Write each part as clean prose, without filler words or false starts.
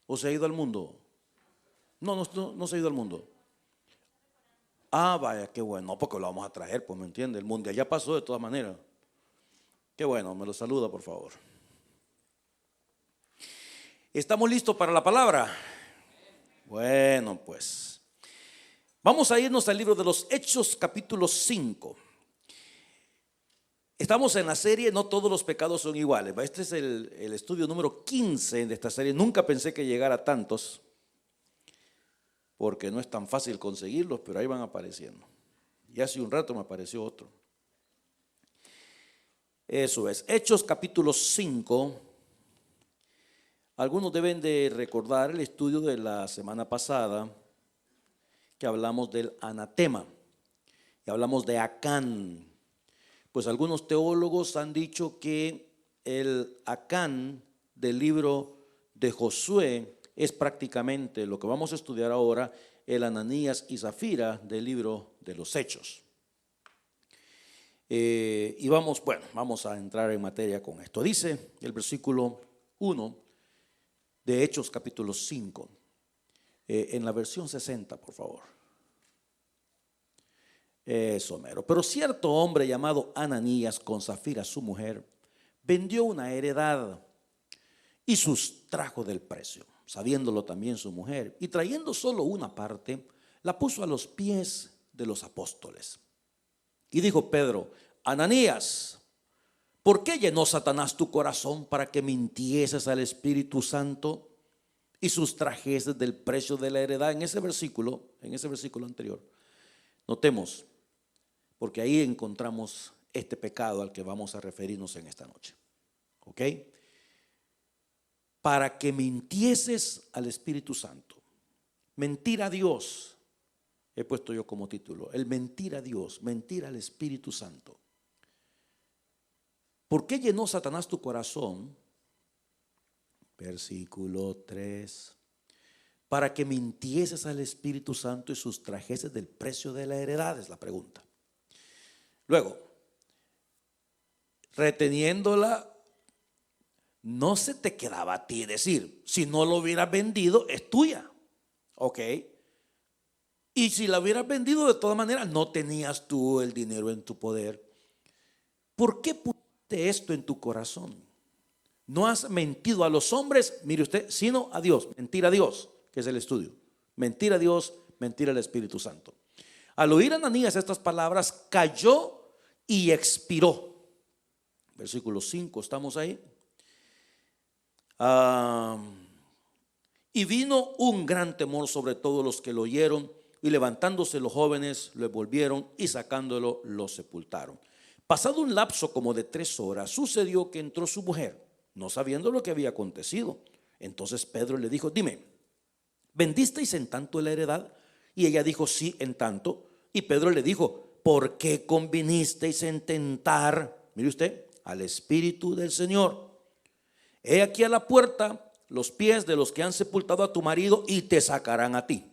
¿O se ha ido al mundo? No se ha ido al mundo. Ah, vaya, qué bueno. No, porque lo vamos a traer, pues me entiende. El mundial ya pasó de todas maneras. Qué bueno, me lo saluda por favor. ¿Estamos listos para la palabra? Bueno, pues vamos a irnos al libro de los Hechos, capítulo 5. Estamos en la serie No todos los pecados son iguales. Este es el estudio número 15 de esta serie. Nunca pensé que llegara a tantos, porque no es tan fácil conseguirlos, pero ahí van apareciendo. Y hace un rato me apareció otro. Eso es, Hechos capítulo 5. Algunos deben de recordar el estudio de la semana pasada, que hablamos del anatema, y hablamos de Acán. Pues algunos teólogos han dicho que el Acán del libro de Josué es prácticamente lo que vamos a estudiar ahora, el Ananías y Zafira del libro de los Hechos. Y vamos a entrar en materia con esto. Dice el versículo 1 de Hechos capítulo 5, en la versión 60, por favor. Eso mero. Pero cierto hombre llamado Ananías, con Zafira su mujer, vendió una heredad y sustrajo del precio, sabiéndolo también su mujer, y trayendo solo una parte, la puso a los pies de los apóstoles. Y dijo Pedro: Ananías, ¿por qué llenó Satanás tu corazón para que mintieses al Espíritu Santo y sustrajeses del precio de la heredad? En ese versículo anterior, notemos, porque ahí encontramos este pecado al que vamos a referirnos en esta noche. ¿Ok? Para que mintieses al Espíritu Santo. Mentir a Dios, he puesto yo como título, el mentir a Dios, mentir al Espíritu Santo. ¿Por qué llenó Satanás tu corazón? Versículo 3. Para que mintieses al Espíritu Santo y sustrajeses del precio de la heredad, es la pregunta. Luego, reteniéndola, no se te quedaba a ti decir, si no lo hubieras vendido, es tuya. ¿Ok? Y si la hubieras vendido, de todas maneras, no tenías tú el dinero en tu poder. ¿Por qué pusiste esto en tu corazón? No has mentido a los hombres, mire usted, sino a Dios. Mentir a Dios, que es el estudio. Mentir a Dios, mentir al Espíritu Santo. Al oír Ananías estas palabras, cayó y expiró. Versículo 5, estamos ahí. Y vino un gran temor sobre todos los que lo oyeron, y levantándose los jóvenes lo envolvieron y sacándolo lo sepultaron. Pasado un lapso como de 3 horas, sucedió que entró su mujer, no sabiendo lo que había acontecido. Entonces Pedro le dijo: dime, ¿vendisteis en tanto la heredad? Y ella dijo: sí, en tanto. Y Pedro le dijo: ¿por qué convinisteis en tentar, mire usted, al Espíritu del Señor? He aquí a la puerta los pies de los que han sepultado a tu marido y te sacarán a ti.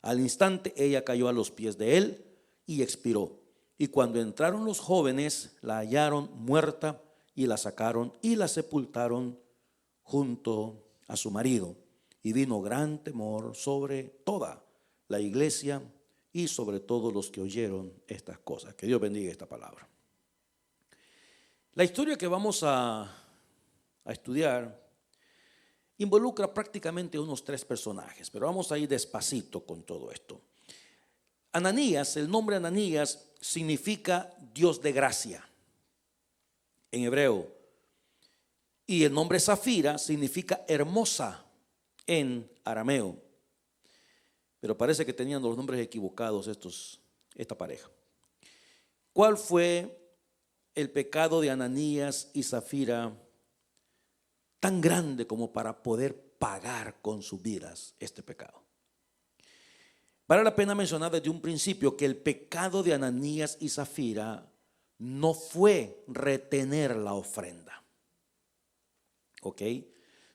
Al instante ella cayó a los pies de él y expiró. Y cuando entraron los jóvenes, la hallaron muerta y la sacaron y la sepultaron junto a su marido. Y vino gran temor sobre toda la iglesia y sobre todos los que oyeron estas cosas. Que Dios bendiga esta palabra. La historia que vamos a estudiar involucra prácticamente unos 3 personajes, pero vamos a ir despacito con todo esto. Ananías, el nombre Ananías significa Dios de gracia en hebreo, y el nombre Zafira significa hermosa en arameo. Pero parece que tenían los nombres equivocados esta pareja. ¿Cuál fue el pecado de Ananías y Zafira tan grande como para poder pagar con sus vidas este pecado? Vale la pena mencionar desde un principio que el pecado de Ananías y Zafira no fue retener la ofrenda. ¿Ok?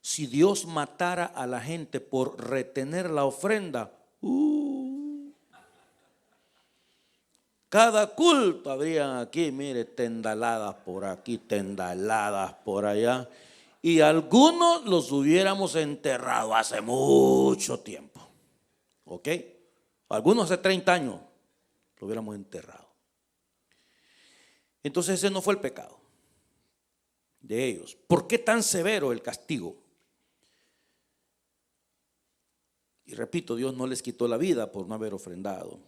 Si Dios matara a la gente por retener la ofrenda, cada culto habría aquí, mire, tendaladas por aquí, tendaladas por allá. y algunos los hubiéramos enterrado hace mucho tiempo. ¿Ok? Algunos hace 30 años lo hubiéramos enterrado. Entonces ese no fue el pecado de ellos. ¿Por qué tan severo el castigo? Y repito, Dios no les quitó la vida por no haber ofrendado.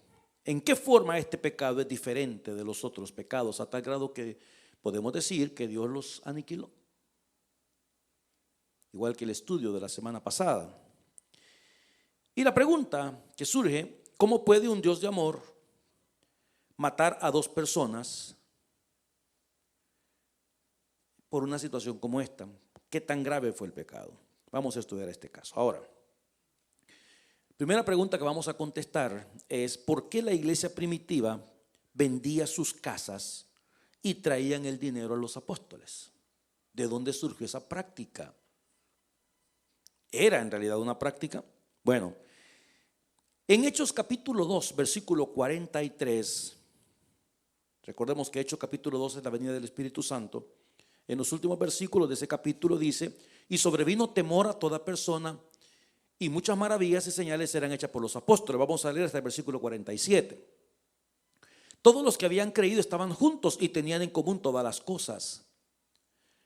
¿En qué forma este pecado es diferente de los otros pecados? A tal grado que podemos decir que Dios los aniquiló. Igual que el estudio de la semana pasada. Y la pregunta que surge: ¿cómo puede un Dios de amor matar a dos personas por una situación como esta? ¿Qué tan grave fue el pecado? Vamos a estudiar este caso. Ahora, primera pregunta que vamos a contestar es: ¿por qué la iglesia primitiva vendía sus casas y traían el dinero a los apóstoles? ¿De dónde surgió esa práctica? ¿Era en realidad una práctica? Bueno, en Hechos capítulo 2, versículo 43, recordemos que Hechos capítulo 2 es la venida del Espíritu Santo. En los últimos versículos de ese capítulo dice: y sobrevino temor a toda persona, y muchas maravillas y señales eran hechas por los apóstoles. Vamos a leer hasta el versículo 47. Todos los que habían creído estaban juntos y tenían en común todas las cosas.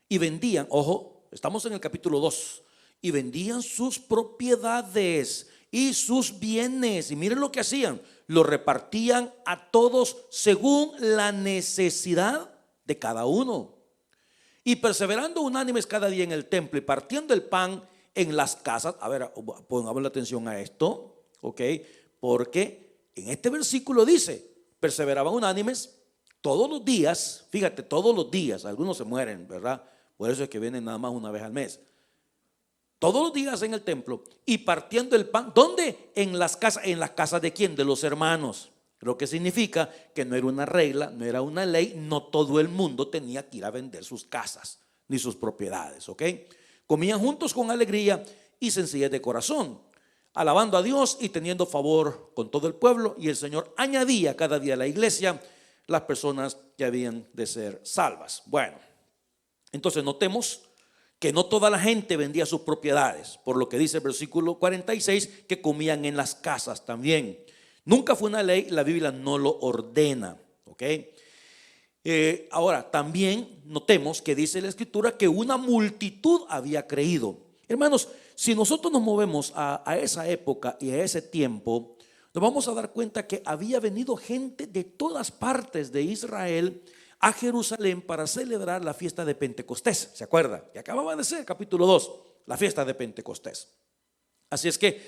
Y vendían, ojo, estamos en el capítulo 2, y vendían sus propiedades y sus bienes. Y miren lo que hacían: lo repartían a todos según la necesidad de cada uno. Y perseverando unánimes cada día en el templo y partiendo el pan en las casas. A ver, pongamos la atención a esto, ¿ok? Porque en este versículo dice: perseveraban unánimes todos los días. Fíjate, todos los días. Algunos se mueren, ¿verdad? Por eso es que vienen nada más una vez al mes. Todos los días en el templo y partiendo el pan. ¿Dónde? En las casas. ¿En las casas de quién? De los hermanos. Lo que significa que no era una regla, no era una ley. No todo el mundo tenía que ir a vender sus casas ni sus propiedades, ¿ok? Comían juntos con alegría y sencillez de corazón, alabando a Dios y teniendo favor con todo el pueblo. Y el Señor añadía cada día a la iglesia las personas que habían de ser salvas. Bueno, entonces notemos que no toda la gente vendía sus propiedades, por lo que dice el versículo 46, que comían en las casas también. Nunca fue una ley, la Biblia no lo ordena, ¿ok? Ahora, también notemos que dice la Escritura que una multitud había creído. Hermanos, si nosotros nos movemos a esa época y a ese tiempo, nos vamos a dar cuenta que había venido gente de todas partes de Israel a Jerusalén para celebrar la fiesta de Pentecostés. ¿Se acuerda? Que acababa de ser capítulo 2, la fiesta de Pentecostés. Así es que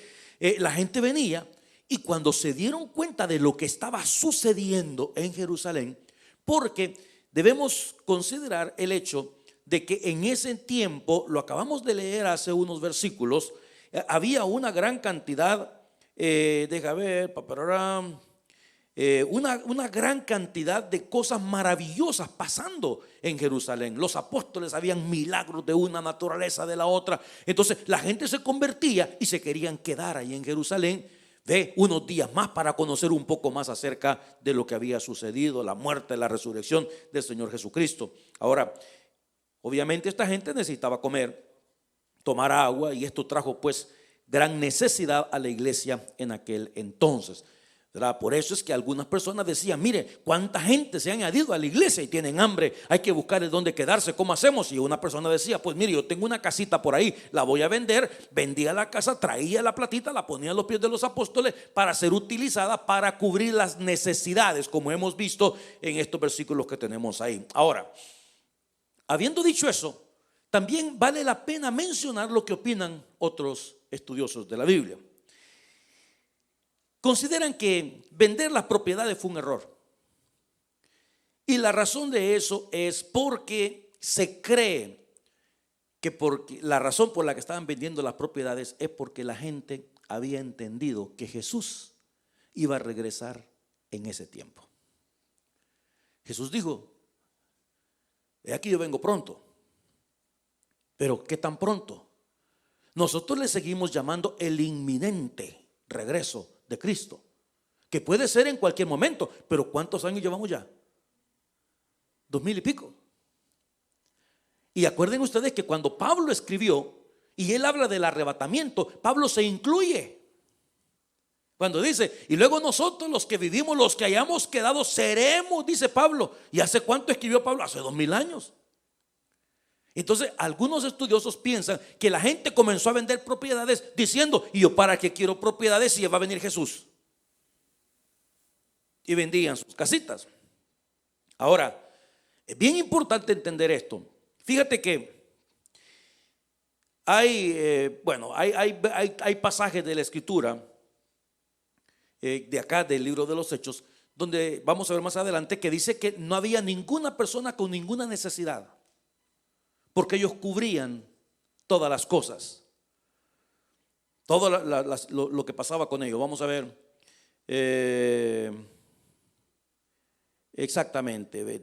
la gente venía, y cuando se dieron cuenta de lo que estaba sucediendo en Jerusalén, porque debemos considerar el hecho de que en ese tiempo, lo acabamos de leer hace unos versículos, había una gran cantidad, deja ver, una gran cantidad de cosas maravillosas pasando en Jerusalén. Los apóstoles habían milagros de una naturaleza, de la otra. Entonces la gente se convertía y se querían quedar ahí en Jerusalén de unos días más para conocer un poco más acerca de lo que había sucedido, la muerte, la resurrección del Señor Jesucristo. Ahora, obviamente esta gente necesitaba comer, tomar agua, y esto trajo pues gran necesidad a la iglesia en aquel entonces, ¿verdad? Por eso es que algunas personas decían: mire, cuánta gente se ha añadido a la iglesia y tienen hambre, hay que buscar el dónde quedarse, ¿cómo hacemos? Y una persona decía: pues mire, yo tengo una casita por ahí, la voy a vender. Vendía la casa, traía la platita, la ponía a los pies de los apóstoles para ser utilizada para cubrir las necesidades, como hemos visto en estos versículos que tenemos ahí. Ahora, habiendo dicho eso, también vale la pena mencionar lo que opinan otros estudiosos de la Biblia. Consideran que vender las propiedades fue un error. Y la razón de eso es porque se cree que la razón por la que estaban vendiendo las propiedades es porque la gente había entendido que Jesús iba a regresar en ese tiempo. Jesús dijo: he aquí yo vengo pronto. Pero ¿qué tan pronto? Nosotros le seguimos llamando el inminente regreso de Cristo, que puede ser en cualquier momento. Pero ¿cuántos años llevamos ya? 2000 y pico. Y acuerden ustedes que cuando Pablo escribió y él habla del arrebatamiento, Pablo se incluye. Cuando dice, y luego nosotros los que vivimos, los que hayamos quedado, seremos, dice Pablo. ¿Y hace cuánto escribió Pablo? Hace 2000 años. Entonces algunos estudiosos piensan que la gente comenzó a vender propiedades diciendo, ¿y yo para qué quiero propiedades si va a venir Jesús? Y vendían sus casitas. Ahora, es bien importante entender esto. Fíjate que hay pasajes de la Escritura, de acá del libro de los Hechos, donde vamos a ver más adelante, que dice que no había ninguna persona con ninguna necesidad, porque ellos cubrían todas las cosas, todo lo que pasaba con ellos. Vamos a ver exactamente,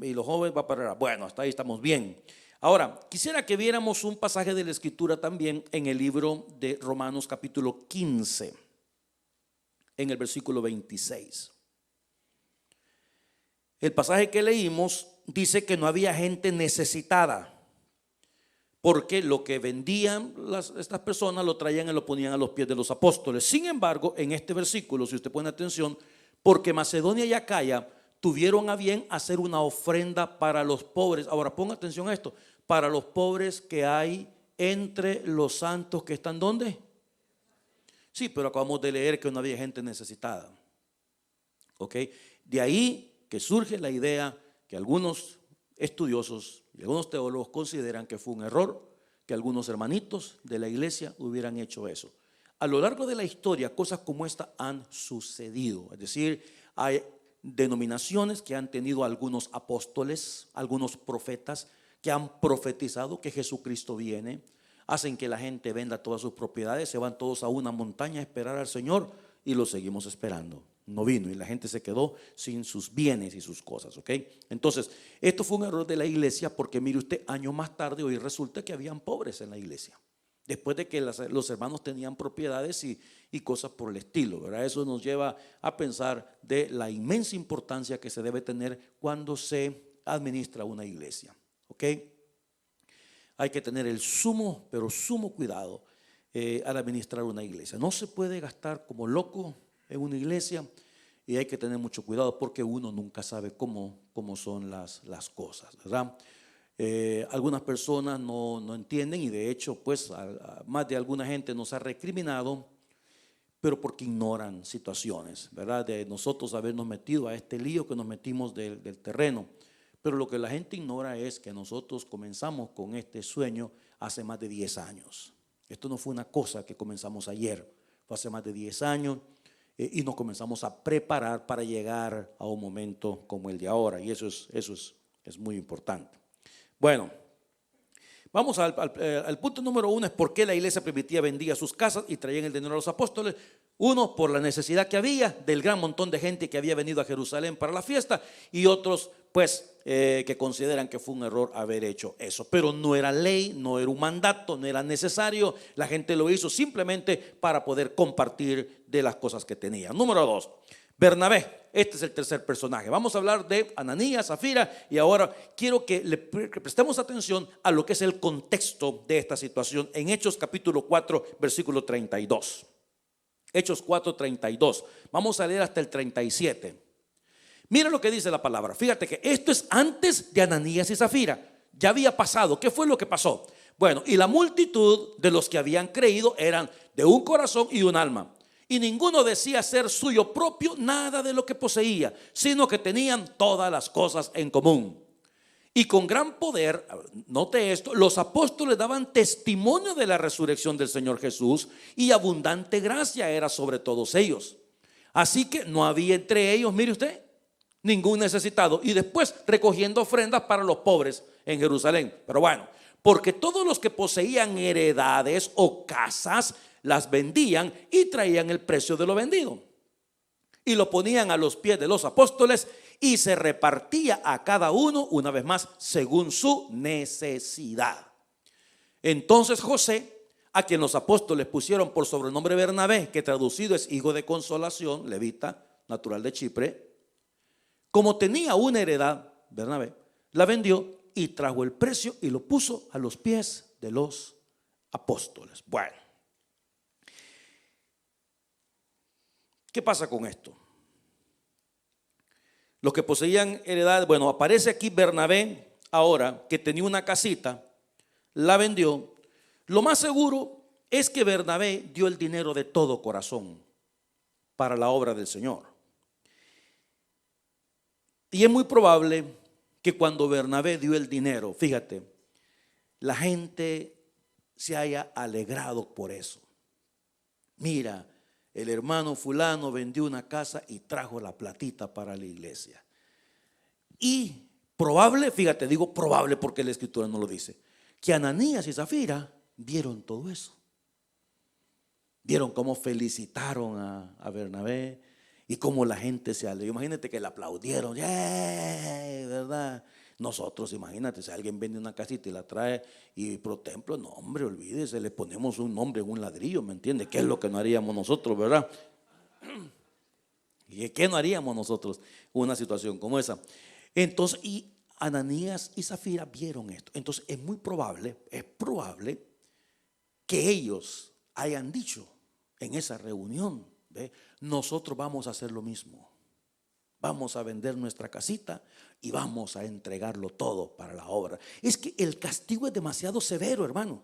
y los jóvenes va para allá. Bueno, hasta ahí estamos bien. Ahora, quisiera que viéramos un pasaje de la Escritura también en el libro de Romanos capítulo 15, en el versículo 26. El pasaje que leímos dice que no había gente necesitada, porque lo que vendían estas personas lo traían y lo ponían a los pies de los apóstoles. Sin embargo, en este versículo, si usted pone atención, porque Macedonia y Acaya tuvieron a bien hacer una ofrenda para los pobres. Ahora ponga atención a esto, para los pobres que hay entre los santos que están ¿dónde? Sí, pero acabamos de leer que no había gente necesitada. ¿Ok? De ahí que surge la idea que algunos estudiosos y algunos teólogos consideran que fue un error que algunos hermanitos de la iglesia hubieran hecho eso. A lo largo de la historia, cosas como esta han sucedido. Es decir, hay denominaciones que han tenido algunos apóstoles, algunos profetas que han profetizado que Jesucristo viene. Hacen que la gente venda todas sus propiedades, se van todos a una montaña a esperar al Señor y lo seguimos esperando. No vino y la gente se quedó sin sus bienes y sus cosas, ¿ok? Entonces, esto fue un error de la iglesia porque mire usted, años más tarde hoy resulta que habían pobres en la iglesia. Después de que los hermanos tenían propiedades y cosas por el estilo, ¿verdad? Eso nos lleva a pensar de la inmensa importancia que se debe tener cuando se administra una iglesia, ¿ok? Hay que tener el sumo, pero sumo cuidado al administrar una iglesia. No se puede gastar como loco en una iglesia y hay que tener mucho cuidado porque uno nunca sabe cómo son las cosas, ¿verdad? Algunas personas no entienden y de hecho pues más de alguna gente nos ha recriminado, pero porque ignoran situaciones, ¿verdad? De nosotros habernos metido a este lío que nos metimos del terreno. Pero lo que la gente ignora es que nosotros comenzamos con este sueño hace más de 10 años. Esto no fue una cosa que comenzamos ayer, fue hace más de 10 años y nos comenzamos a preparar para llegar a un momento como el de ahora y eso es muy importante. Bueno, vamos al punto número 1, es por qué la iglesia primitiva vendía sus casas y traían el dinero a los apóstoles. Uno, por la necesidad que había del gran montón de gente que había venido a Jerusalén para la fiesta, y otros pues que consideran que fue un error haber hecho eso, pero no era ley, no era un mandato, no era necesario. La gente lo hizo simplemente para poder compartir de las cosas que tenía. Número 2, Bernabé. Este es el tercer personaje. Vamos a hablar de Ananías, Zafira, y ahora quiero que le prestemos atención a lo que es el contexto de esta situación en Hechos capítulo 4 versículo 32. Hechos 4:32. Vamos a leer hasta el 37. Mira lo que dice la palabra. Fíjate que esto es antes de Ananías y Zafira. Ya había pasado. ¿Qué fue lo que pasó? Bueno, y la multitud de los que habían creído eran de un corazón y un alma. Y ninguno decía ser suyo propio nada de lo que poseía, sino que tenían todas las cosas en común. Y con gran poder, note esto, los apóstoles daban testimonio de la resurrección del Señor Jesús, y abundante gracia era sobre todos ellos. Así que no había entre ellos, mire usted, ningún necesitado. Y después recogiendo ofrendas para los pobres en Jerusalén. Pero bueno, porque todos los que poseían heredades o casas las vendían y traían el precio de lo vendido y lo ponían a los pies de los apóstoles, y se repartía a cada uno, una vez más, según su necesidad. Entonces José, a quien los apóstoles pusieron por sobrenombre Bernabé, que traducido es hijo de consolación, levita, natural de Chipre, como tenía una heredad, Bernabé la vendió y trajo el precio y lo puso a los pies de los apóstoles. Bueno, ¿qué pasa con esto? Los que poseían heredad, bueno, aparece aquí Bernabé ahora, que tenía una casita, la vendió. Lo más seguro es que Bernabé dio el dinero de todo corazón para la obra del Señor. Y es muy probable que cuando Bernabé dio el dinero, fíjate, la gente se haya alegrado por eso. Mira, el hermano fulano vendió una casa y trajo la platita para la iglesia. Y probable, fíjate, digo probable porque la escritura no lo dice, que Ananías y Zafira vieron todo eso. Vieron cómo felicitaron a Bernabé y cómo la gente se alegró. Imagínate que le aplaudieron, ¡yay! ¿Verdad? Nosotros, imagínate, si alguien vende una casita y la trae y pro templo, no, hombre, olvídese, le ponemos un nombre en un ladrillo, ¿me entiende? ¿Qué es lo que no haríamos nosotros, verdad? ¿Y qué no haríamos nosotros en una situación como esa? Entonces, y Ananías y Zafira vieron esto. Entonces, es probable que ellos hayan dicho en esa reunión, ¿ve? Nosotros vamos a hacer lo mismo. Vamos a vender nuestra casita y vamos a entregarlo todo para la obra. Es que el castigo es demasiado severo, hermano.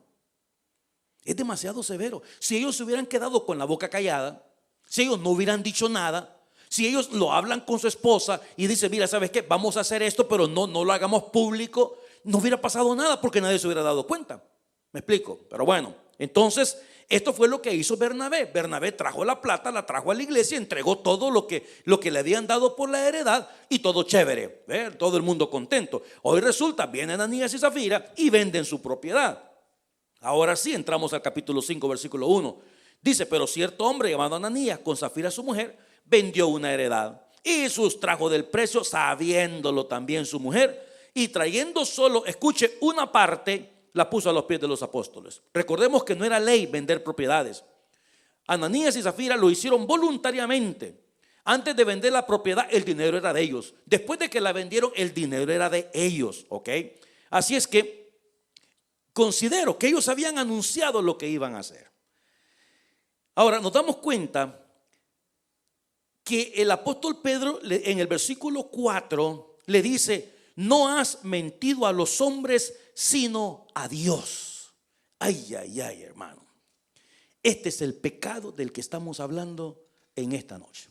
Es demasiado severo. Si ellos se hubieran quedado con la boca callada, si ellos no hubieran dicho nada, si ellos lo hablan con su esposa y dicen, mira, ¿sabes qué? Vamos a hacer esto, pero no lo hagamos público, no hubiera pasado nada porque nadie se hubiera dado cuenta. ¿Me explico? Pero bueno, entonces esto fue lo que hizo Bernabé. Bernabé trajo la plata, la trajo a la iglesia, entregó todo lo que le habían dado por la heredad y todo chévere, ¿eh? Todo el mundo contento. Hoy resulta, vienen Ananías y Zafira y venden su propiedad. Ahora sí, entramos al capítulo 5, versículo 1. Dice, pero cierto hombre llamado Ananías, con Zafira su mujer, vendió una heredad y sustrajo del precio, sabiéndolo también su mujer, y trayendo solo, escuche, una parte, la puso a los pies de los apóstoles. Recordemos que no era ley vender propiedades. Ananías y Zafira lo hicieron voluntariamente. Antes de vender la propiedad, el dinero era de ellos. Después de que la vendieron, el dinero era de ellos, ¿ok? Así es que considero que ellos habían anunciado lo que iban a hacer. Ahora nos damos cuenta que el apóstol Pedro en el versículo 4 le dice, no has mentido a los hombres sino a Dios. Ay, ay, ay, hermano. Este es el pecado del que estamos hablando en esta noche.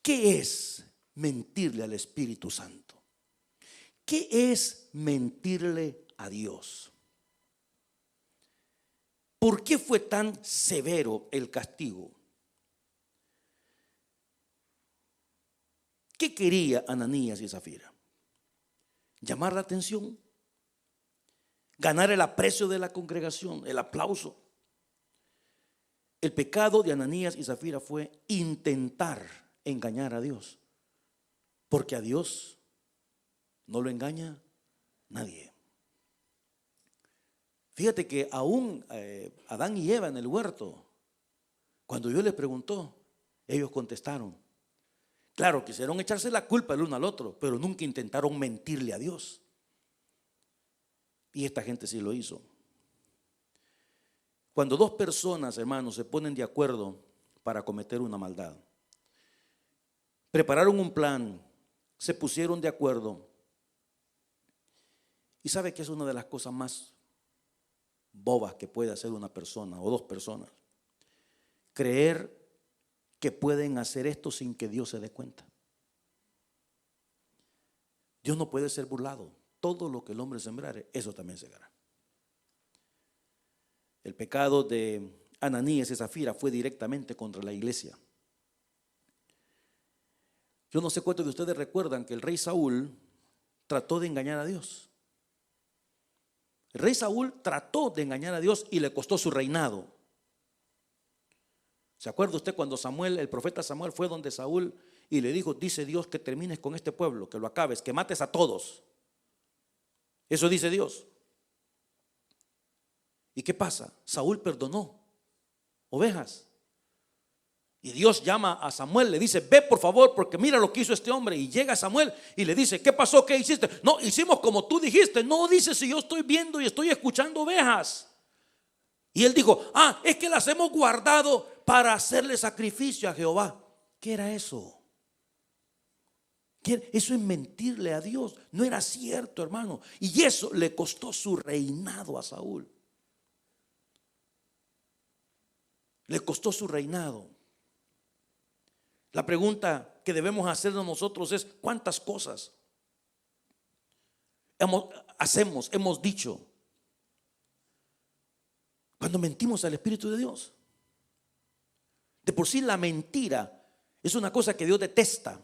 ¿Qué es mentirle al Espíritu Santo? ¿Qué es mentirle a Dios? ¿Por qué fue tan severo el castigo? ¿Qué quería Ananías y Zafira? Llamar la atención, ganar el aprecio de la congregación, el aplauso. El pecado de Ananías y Zafira fue intentar engañar a Dios, porque a Dios no lo engaña nadie. Fíjate que aún Adán y Eva en el huerto, cuando Dios les preguntó, ellos contestaron. Claro, quisieron echarse la culpa el uno al otro, pero nunca intentaron mentirle a Dios. Y esta gente sí lo hizo. Cuando dos personas, hermanos, se ponen de acuerdo para cometer una maldad, prepararon un plan, se pusieron de acuerdo. ¿Y sabe qué es una de las cosas más bobas que puede hacer una persona o dos personas? Creer que pueden hacer esto sin que Dios se dé cuenta. Dios no puede ser burlado. Todo lo que el hombre sembrare, eso también segará. El pecado de Ananías y Zafira fue directamente contra la iglesia. Yo no sé cuántos de ustedes recuerdan que el rey Saúl trató de engañar a Dios. El rey Saúl trató de engañar a Dios y le costó su reinado. ¿Se acuerda usted cuando el profeta Samuel fue donde Saúl y le dijo, dice Dios que termines con este pueblo, que lo acabes, que mates a todos? Eso dice Dios. ¿Y qué pasa? Saúl perdonó ovejas Y Dios llama a Samuel, le dice: ve por favor, porque mira lo que hizo este hombre. Y llega Samuel y le dice: ¿qué pasó? ¿Qué hiciste? No, hicimos como tú dijiste. No, dice, si yo estoy viendo y estoy escuchando ovejas. Y él dijo: es que las hemos guardado para hacerle sacrificio a Jehová. ¿Qué era eso? Eso es mentirle a Dios. No era cierto, hermano. Y eso le costó su reinado a Saúl. Le costó su reinado. La pregunta que debemos hacernos nosotros es: ¿cuántas cosas hemos dicho cuando mentimos al Espíritu de Dios? De por sí la mentira es una cosa que Dios detesta.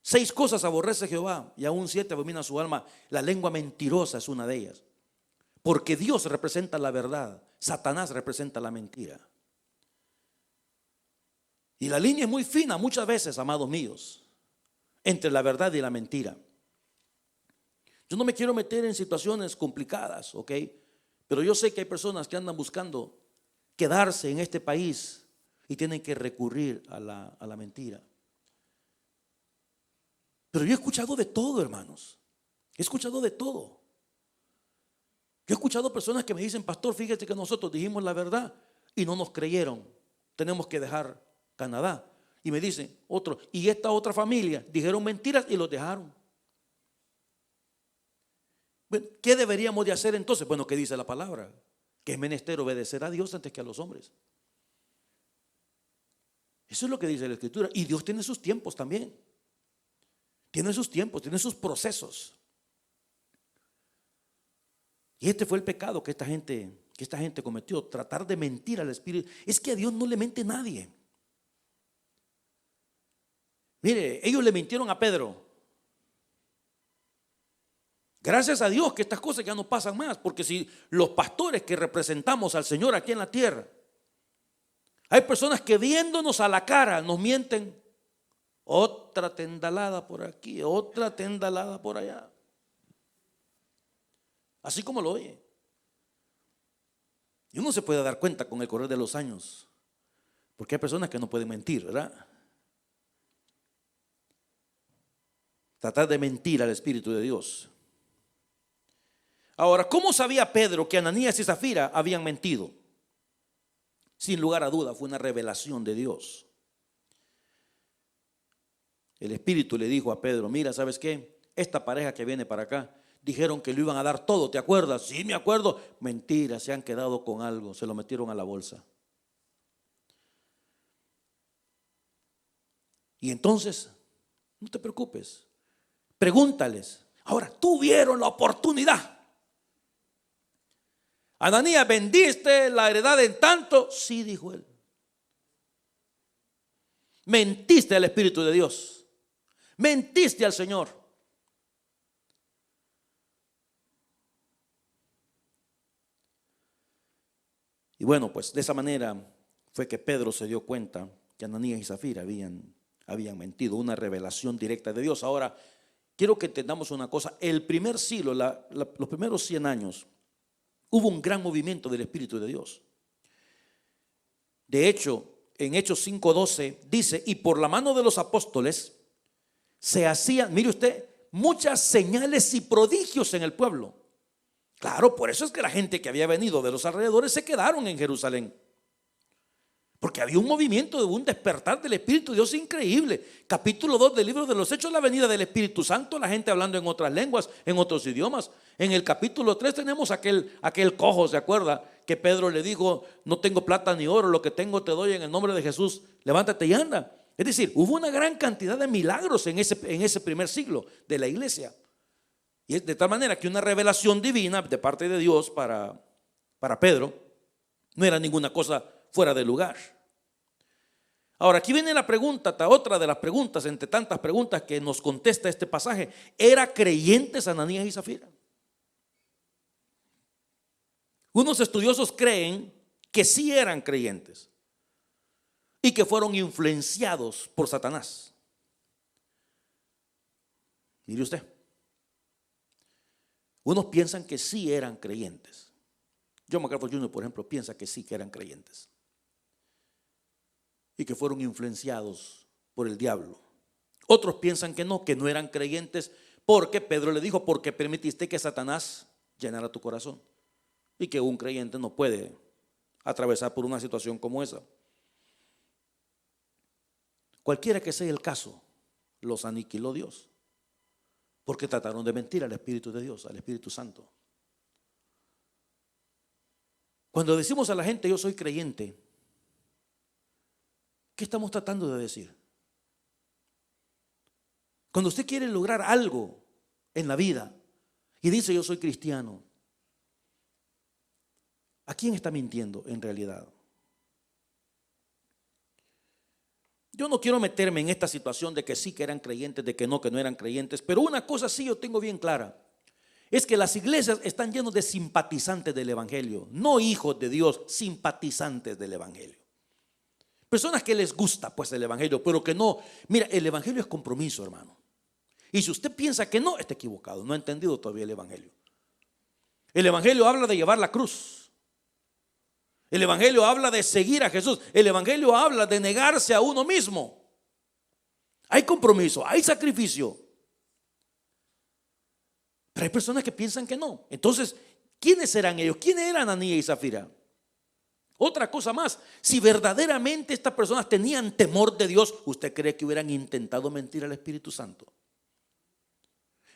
6 cosas aborrece Jehová y aún 7 abomina su alma. La lengua mentirosa es una de ellas. Porque Dios representa la verdad, Satanás representa la mentira. Y la línea es muy fina muchas veces, amados míos, entre la verdad y la mentira. Yo no me quiero meter en situaciones complicadas, ¿ok? Pero yo sé que hay personas que andan buscando quedarse en este país y tienen que recurrir a la mentira. Pero yo he escuchado de todo, hermanos. He escuchado de todo. Yo he escuchado personas que me dicen: pastor, fíjate que nosotros dijimos la verdad y no nos creyeron. Tenemos que dejar Canadá. Y me dicen otro: y esta otra familia dijeron mentiras y los dejaron. Bueno, ¿qué deberíamos de hacer entonces? Bueno, ¿qué dice la palabra? Que es menester obedecer a Dios antes que a los hombres. Eso es lo que dice la Escritura. Y Dios tiene sus tiempos también. Tiene sus tiempos, tiene sus procesos. Y este fue el pecado que esta gente cometió: tratar de mentir al Espíritu. Es que a Dios no le mente nadie. Mire, ellos le mintieron a Pedro. Gracias a Dios que estas cosas ya no pasan más, porque si los pastores que representamos al Señor aquí en la tierra, hay personas que viéndonos a la cara nos mienten: otra tendalada por aquí, otra tendalada por allá. Así como lo oye. Y uno se puede dar cuenta con el correr de los años, porque hay personas que no pueden mentir, ¿verdad? Tratar de mentir al Espíritu de Dios. Ahora, ¿cómo sabía Pedro que Ananías y Zafira habían mentido? Sin lugar a duda fue una revelación de Dios. El Espíritu le dijo a Pedro: mira, ¿sabes qué? Esta pareja que viene para acá dijeron que le iban a dar todo, ¿te acuerdas? Sí, me acuerdo. Mentira, se han quedado con algo, se lo metieron a la bolsa. Y entonces, no te preocupes, pregúntales. Ahora, tuvieron la oportunidad. Ananías, ¿vendiste la heredad en tanto? Sí, dijo él. Mentiste al Espíritu de Dios. Mentiste al Señor. Y bueno, pues de esa manera fue que Pedro se dio cuenta que Ananías y Zafira habían mentido. Una revelación directa de Dios. Ahora, quiero que entendamos una cosa. El primer siglo, los primeros 100 años, hubo un gran movimiento del Espíritu de Dios. De hecho, en Hechos 5:12 dice: y por la mano de los apóstoles se hacían, mire usted, muchas señales y prodigios en el pueblo. Claro, por eso es que la gente que había venido de los alrededores se quedaron en Jerusalén. Porque había un movimiento, un despertar del Espíritu de Dios increíble. Capítulo 2 del libro de los Hechos, la venida del Espíritu Santo, la gente hablando en otras lenguas, en otros idiomas. En el capítulo 3 tenemos aquel cojo, ¿se acuerda? Que Pedro le dijo: no tengo plata ni oro, lo que tengo te doy en el nombre de Jesús, levántate y anda. Es decir, hubo una gran cantidad de milagros en ese primer siglo de la iglesia. Y es de tal manera que una revelación divina de parte de Dios para Pedro no era ninguna cosa fuera de lugar. Ahora, aquí viene la pregunta, otra de las preguntas, entre tantas preguntas que nos contesta este pasaje. ¿Era creyentes Ananías y Zafira? Unos estudiosos creen que sí eran creyentes y que fueron influenciados por Satanás. Mire usted, unos piensan que sí eran creyentes. John MacArthur Jr., por ejemplo, piensa que sí que eran creyentes. y que fueron influenciados por el diablo. Otros piensan que no eran creyentes porque Pedro le dijo, porque permitiste que Satanás llenara tu corazón, y que un creyente no puede atravesar por una situación como esa. Cualquiera que sea el caso, los aniquiló Dios, porque trataron de mentir al Espíritu de Dios, al Espíritu Santo. Cuando decimos a la gente yo soy creyente, ¿qué estamos tratando de decir? Cuando usted quiere lograr algo en la vida y dice yo soy cristiano, ¿a quién está mintiendo en realidad? Yo no quiero meterme en esta situación de que sí que eran creyentes, de que no eran creyentes, pero una cosa sí yo tengo bien clara, es que las iglesias están llenas de simpatizantes del evangelio, no hijos de Dios, simpatizantes del evangelio. Personas que les gusta pues el evangelio, pero que no. Mira, el evangelio es compromiso, hermano. Y si usted piensa que no, está equivocado, no ha entendido todavía el evangelio. El evangelio habla de llevar la cruz. El evangelio habla de seguir a Jesús. El evangelio habla de negarse a uno mismo. Hay compromiso, hay sacrificio. Pero hay personas que piensan que no. Entonces, ¿quiénes eran ellos? ¿Quiénes eran Ananías y Zafira? Otra cosa más, si verdaderamente estas personas tenían temor de Dios, ¿usted cree que hubieran intentado mentir al Espíritu Santo?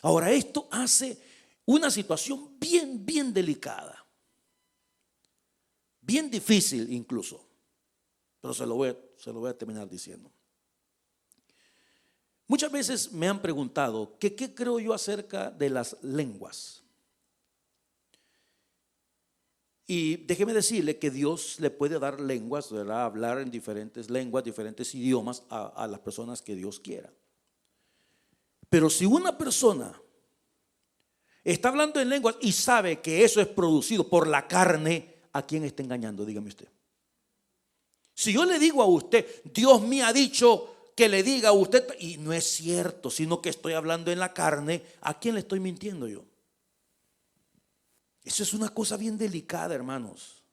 Ahora, esto hace una situación bien delicada, bien difícil incluso, pero se lo voy a terminar diciendo. Muchas veces me han preguntado que qué creo yo acerca de las lenguas. Y déjeme decirle que Dios le puede dar lenguas, ¿verdad? Hablar en diferentes lenguas, diferentes idiomas a las personas que Dios quiera. Pero si una persona está hablando en lenguas y sabe que eso es producido por la carne, ¿a quién está engañando? Dígame usted. Si yo le digo a usted, Dios me ha dicho que le diga a usted, y no es cierto, sino que estoy hablando en la carne, ¿a quién le estoy mintiendo yo? Eso es una cosa bien delicada, hermanos.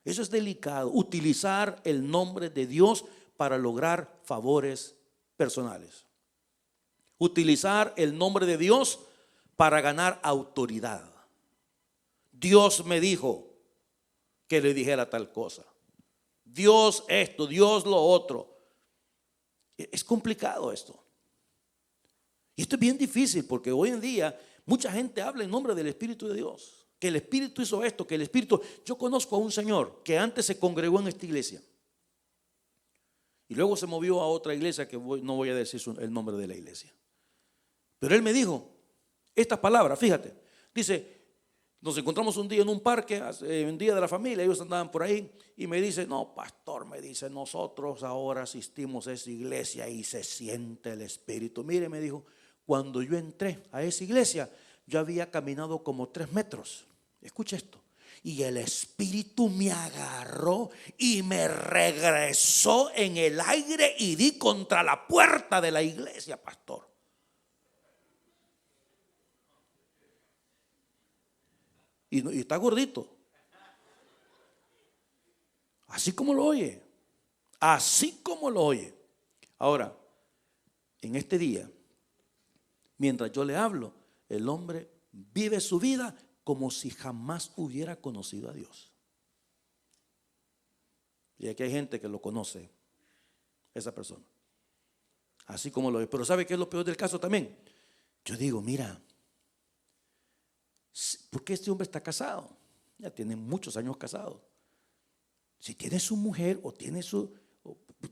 Eso es delicado, utilizar el nombre de Dios para lograr favores personales. Utilizar el nombre de Dios para ganar autoridad. Dios me dijo que le dijera tal cosa. Dios esto, Dios lo otro. Es complicado esto. Y esto es bien difícil porque hoy en día mucha gente habla en nombre del Espíritu de Dios. Que el Espíritu hizo esto, que el Espíritu. Yo conozco a un señor que antes se congregó en esta iglesia y luego se movió a otra iglesia que no voy a decir el nombre de la iglesia. Pero él me dijo estas palabras, fíjate. Dice, nos encontramos un día en un parque, un día de la familia, ellos andaban por ahí y me dice, no, pastor, me dice, nosotros ahora asistimos a esa iglesia y se siente el Espíritu. Mire, me dijo, cuando yo entré a esa iglesia, yo había caminado como 3 metros. Escucha esto. Y el Espíritu me agarró y me regresó en el aire y di contra la puerta de la iglesia, pastor. Y está gordito. Así como lo oye. Así como lo oye. Ahora, en este día, mientras yo le hablo, el hombre vive su vida como si jamás hubiera conocido a Dios. Y aquí hay gente que lo conoce, esa persona. Así como lo oye. Pero ¿sabe qué es lo peor del caso también? Yo digo, mira, porque este hombre está casado, ya tiene muchos años casado. Si tiene su mujer o tiene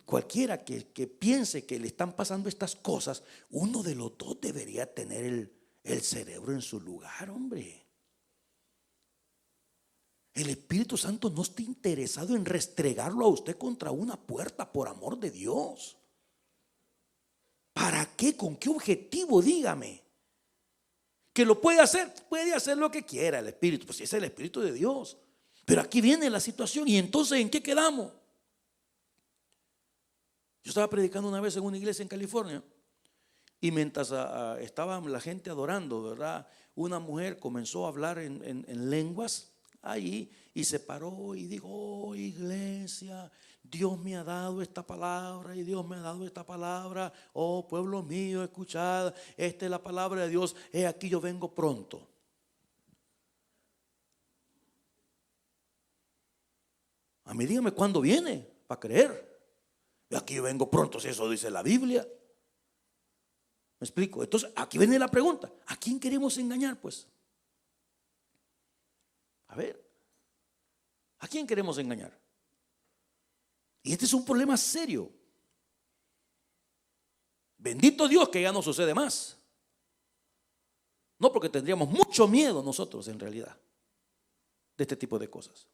cualquiera que piense que le están pasando estas cosas, uno de los dos debería tener el cerebro en su lugar, hombre. El Espíritu Santo no está interesado en restregarlo a usted contra una puerta, por amor de Dios. ¿Para qué? ¿Con qué objetivo? Dígame. Que lo puede hacer lo que quiera el Espíritu, pues si es el Espíritu de Dios. Pero aquí viene la situación y entonces ¿en qué quedamos? Yo estaba predicando una vez en una iglesia en California y mientras estaba la gente adorando, ¿verdad? Una mujer comenzó a hablar en lenguas ahí y se paró y dijo: oh, iglesia, Dios me ha dado esta palabra y Dios me ha dado esta palabra. Oh, pueblo mío, escuchad, esta es la palabra de Dios. He aquí, yo vengo pronto. A mí dígame cuándo viene para creer. Y aquí yo vengo pronto, si eso dice la Biblia. ¿Me explico? Entonces aquí viene la pregunta: ¿a quién queremos engañar pues? A ver, ¿a quién queremos engañar? Y este es un problema serio. Bendito Dios que ya no sucede más. No, porque tendríamos mucho miedo nosotros en realidad de este tipo de cosas.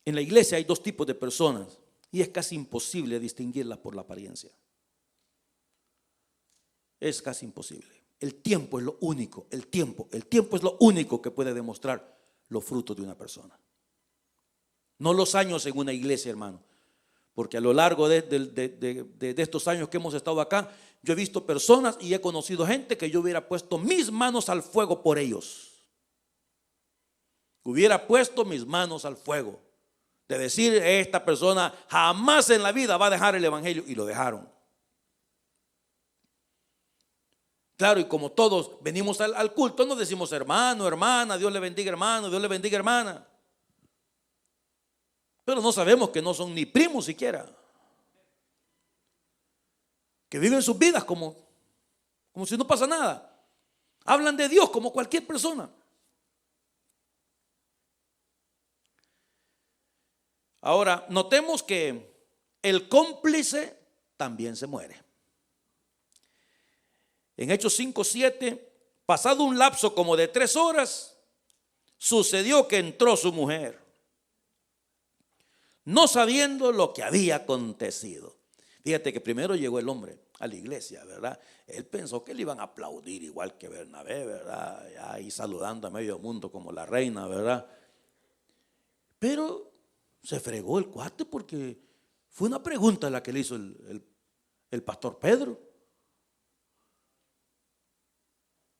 En la iglesia hay dos tipos de personas y es casi imposible distinguirlas por la apariencia. Es casi imposible. El tiempo es lo único, el tiempo es lo único que puede demostrar los frutos de una persona. No los años en una iglesia, hermano. Porque a lo largo de estos años que hemos estado acá, yo he visto personas y he conocido gente que yo hubiera puesto mis manos al fuego por ellos. Hubiera puesto mis manos al fuego. De decir: esta persona jamás en la vida va a dejar el evangelio, y lo dejaron. Claro, y como todos venimos al culto, nos decimos: hermano, hermana, Dios le bendiga, hermano, Dios le bendiga, hermana. Pero no sabemos que no son ni primos siquiera, que viven sus vidas como si no pasa nada. Hablan de Dios como cualquier persona. Ahora, notemos que el cómplice también se muere. En Hechos 5:7, pasado un lapso como de 3 horas, sucedió que entró su mujer, no sabiendo lo que había acontecido. Fíjate que primero llegó el hombre a la iglesia, ¿verdad? Él pensó que le iban a aplaudir igual que Bernabé, ¿verdad? Ahí saludando a medio mundo como la reina, ¿verdad? Pero se fregó el cuate, porque fue una pregunta la que le hizo el pastor Pedro.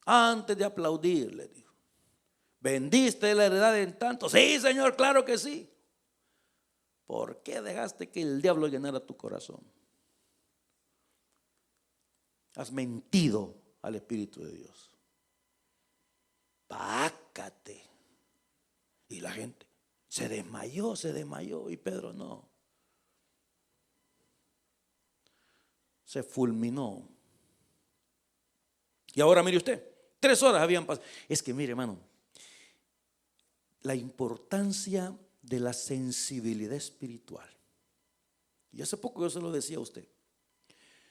Antes de aplaudir, le dijo: ¿vendiste la heredad en tanto? Sí, Señor, claro que sí. ¿Por qué dejaste que el diablo llenara tu corazón? Has mentido al Espíritu de Dios. Pácate. Y la gente se desmayó, y Pedro no. Se fulminó. Y ahora mire usted, 3 horas habían pasado. Es que mire, hermano, la importancia de la sensibilidad espiritual. Y hace poco yo se lo decía a usted.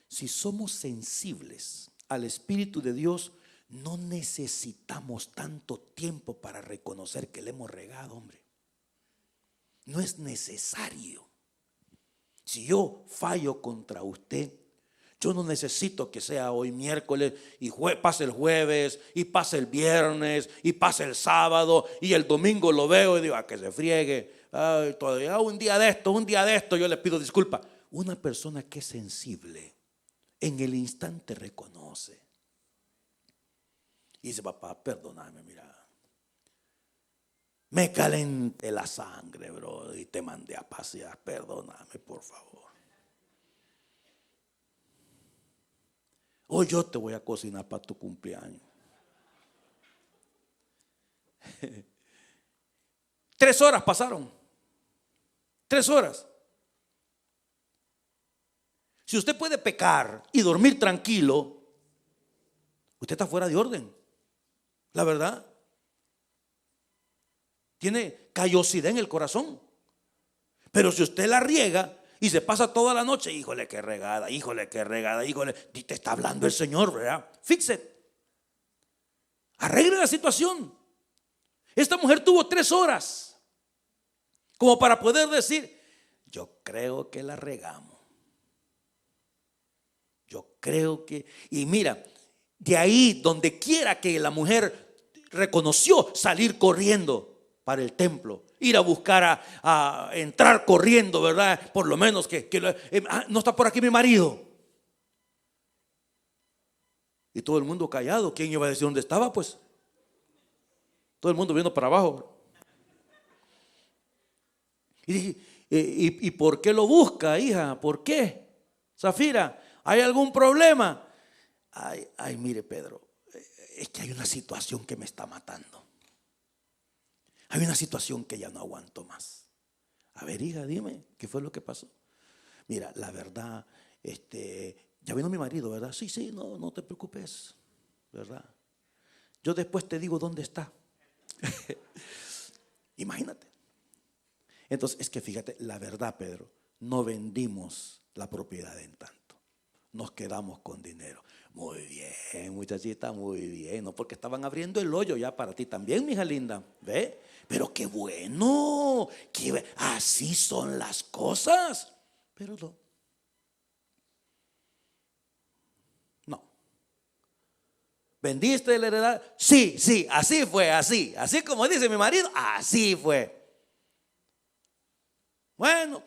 Si somos sensibles al Espíritu de Dios, no necesitamos tanto tiempo para reconocer que le hemos regado, hombre. No es necesario. Si yo fallo contra usted, yo no necesito que sea hoy miércoles y pase el jueves y pase el viernes y pase el sábado y el domingo lo veo y digo: a que se friegue. Ay, todavía un día de esto yo le pido disculpa. Una persona que es sensible en el instante reconoce y dice: papá, perdóname, mira, me calenté la sangre, bro, y te mandé a pasear, perdóname, por favor. Hoy yo te voy a cocinar para tu cumpleaños. 3 horas pasaron. 3 horas. Si usted puede pecar y dormir tranquilo, usted está fuera de orden. La verdad. Tiene callosidad en el corazón. Pero si usted la riega y se pasa toda la noche: híjole, qué regada, híjole, qué regada, híjole. Y te está hablando el Señor, ¿verdad? Fíjese. Arregle la situación. Esta mujer tuvo 3 horas como para poder decir: yo creo que la regamos. Yo creo que... Y mira, de ahí, donde quiera que la mujer reconoció, salir corriendo para el templo, ir a buscar a entrar corriendo, ¿verdad? Por lo menos que no está por aquí mi marido. Y todo el mundo callado. ¿Quién iba a decir dónde estaba? Pues todo el mundo viendo para abajo. Y dije, ¿y por qué lo busca, hija? ¿Por qué? Zafira, ¿hay algún problema? Ay, mire, Pedro, es que hay una situación que me está matando. Hay una situación que ya no aguanto más. A ver, hija, dime, ¿qué fue lo que pasó? Mira, la verdad, ya vino mi marido, ¿verdad? Sí, no te preocupes, ¿verdad? Yo después te digo dónde está. Imagínate. Entonces, es que fíjate, la verdad, Pedro, no vendimos la propiedad en tanto. Nos quedamos con dinero. Muy bien, muchachita, muy bien. No, porque estaban abriendo el hoyo ya para ti también, mija linda. ¿Ve? Pero qué bueno. Así son las cosas. Pero no. No. ¿Vendiste la heredad? Sí, así fue, así. Así como dice mi marido, así fue. Bueno,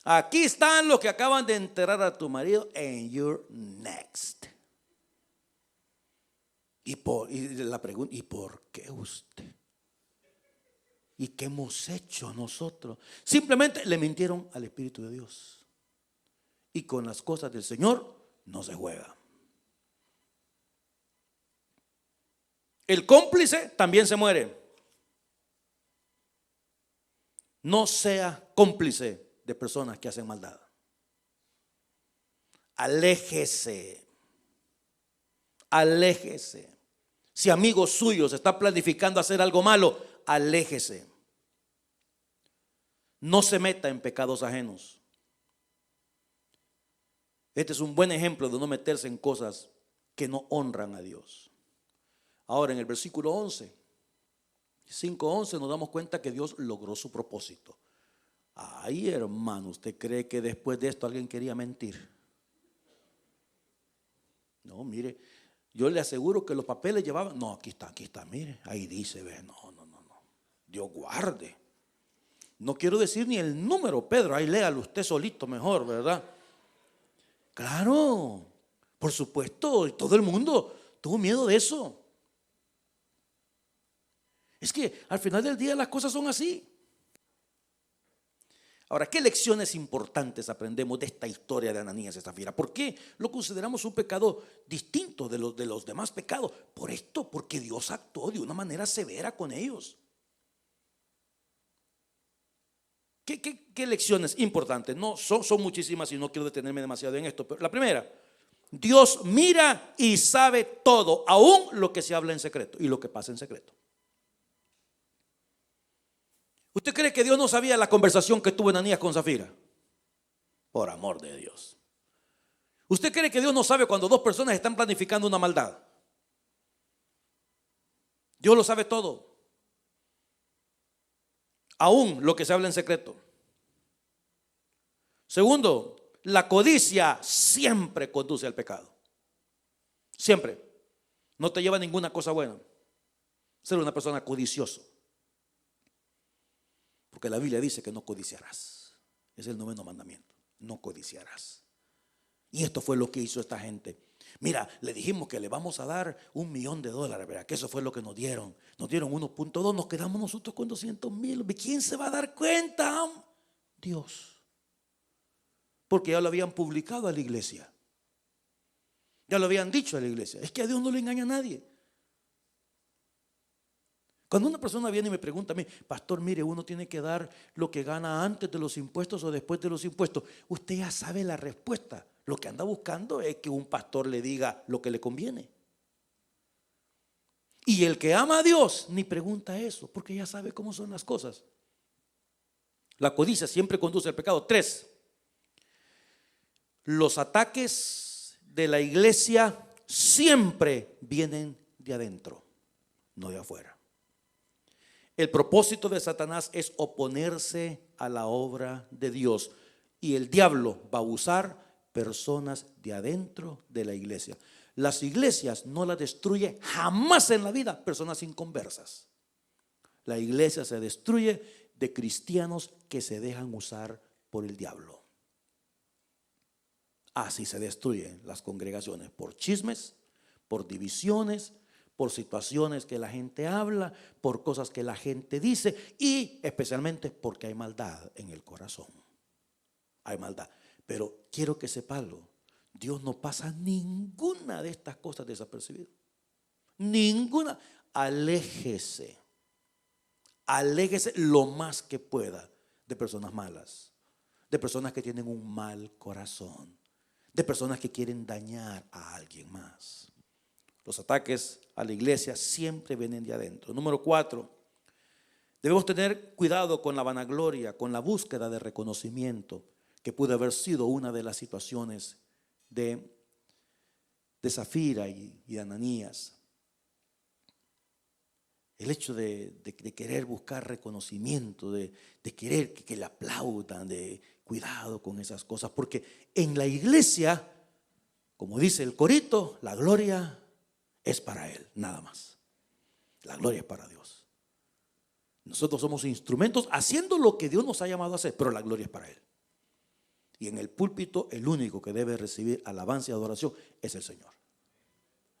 aquí están los que acaban de enterrar a tu marido and you're next. Y la pregunta, ¿y por qué usted? ¿Y qué hemos hecho nosotros? Simplemente le mintieron al Espíritu de Dios. Y con las cosas del Señor no se juega. El cómplice también se muere. No sea cómplice de personas que hacen maldad. Aléjese. Aléjese. Si amigos suyos está planificando hacer algo malo, aléjese. No se meta en pecados ajenos. Este es un buen ejemplo de no meterse en cosas que no honran a Dios. Ahora en el versículo 11, 5:11 nos damos cuenta que Dios logró su propósito. Ay, hermano, ¿usted cree que después de esto alguien quería mentir? No, mire, yo le aseguro que los papeles llevaban. No, aquí está, mire, ahí dice, ve, no. Dios guarde. No quiero decir ni el número, Pedro, ahí léalo usted solito mejor, ¿verdad? Claro, por supuesto, todo el mundo tuvo miedo de eso. Es que al final del día las cosas son así. Ahora, ¿qué lecciones importantes aprendemos de esta historia de Ananías y Zafira? ¿Por qué lo consideramos un pecado distinto de los demás pecados? Por esto, porque Dios actuó de una manera severa con ellos. ¿Qué lecciones importantes? No, son muchísimas y no quiero detenerme demasiado en esto. Pero la primera, Dios mira y sabe todo, aún lo que se habla en secreto y lo que pasa en secreto. ¿Usted cree que Dios no sabía la conversación que tuvo Ananías con Zafira? Por amor de Dios. ¿Usted cree que Dios no sabe cuando dos personas están planificando una maldad? Dios lo sabe todo. Aún lo que se habla en secreto. Segundo, la codicia siempre conduce al pecado. Siempre. No te lleva a ninguna cosa buena ser una persona codiciosa. Porque la Biblia dice que no codiciarás. Es el 9º mandamiento. No codiciarás. Y esto fue lo que hizo esta gente. Mira, le dijimos que le vamos a dar $1,000,000, ¿verdad? Que eso fue lo que nos dieron. Nos dieron 1.2, nos quedamos nosotros con 200,000. ¿Quién se va a dar cuenta? Dios. Porque ya lo habían publicado a la iglesia. Ya lo habían dicho a la iglesia. Es que a Dios no le engaña a nadie. Cuando una persona viene y me pregunta a mí, pastor, mire, uno tiene que dar lo que gana antes de los impuestos o después de los impuestos. Usted ya sabe la respuesta. Lo que anda buscando es que un pastor le diga lo que le conviene. Y el que ama a Dios ni pregunta eso, porque ya sabe cómo son las cosas. La codicia siempre conduce al pecado. 3, los ataques de la iglesia siempre vienen de adentro, no de afuera. El propósito de Satanás es oponerse a la obra de Dios. Y el diablo va a usar personas de adentro de la iglesia. Las iglesias no las destruye jamás en la vida personas inconversas. La iglesia se destruye de cristianos que se dejan usar por el diablo. Así se destruyen las congregaciones, por chismes, por divisiones, por situaciones que la gente habla, por cosas que la gente dice y especialmente porque hay maldad en el corazón. Hay maldad. Pero quiero que sepa algo. Dios no pasa ninguna de estas cosas desapercibidas. Ninguna. Aléjese. Aléjese lo más que pueda de personas malas, de personas que tienen un mal corazón, de personas que quieren dañar a alguien más. Los ataques a la iglesia siempre vienen de adentro. Número 4, debemos tener cuidado con la vanagloria, con la búsqueda de reconocimiento, que pudo haber sido una de las situaciones de Zafira y de Ananías. El hecho de querer buscar reconocimiento, de querer que le aplaudan, de cuidado con esas cosas, porque en la iglesia, como dice el corito, la gloria es para Él, nada más. La gloria es para Dios. Nosotros somos instrumentos haciendo lo que Dios nos ha llamado a hacer, pero la gloria es para Él. Y en el púlpito el único que debe recibir alabanza y adoración es el Señor.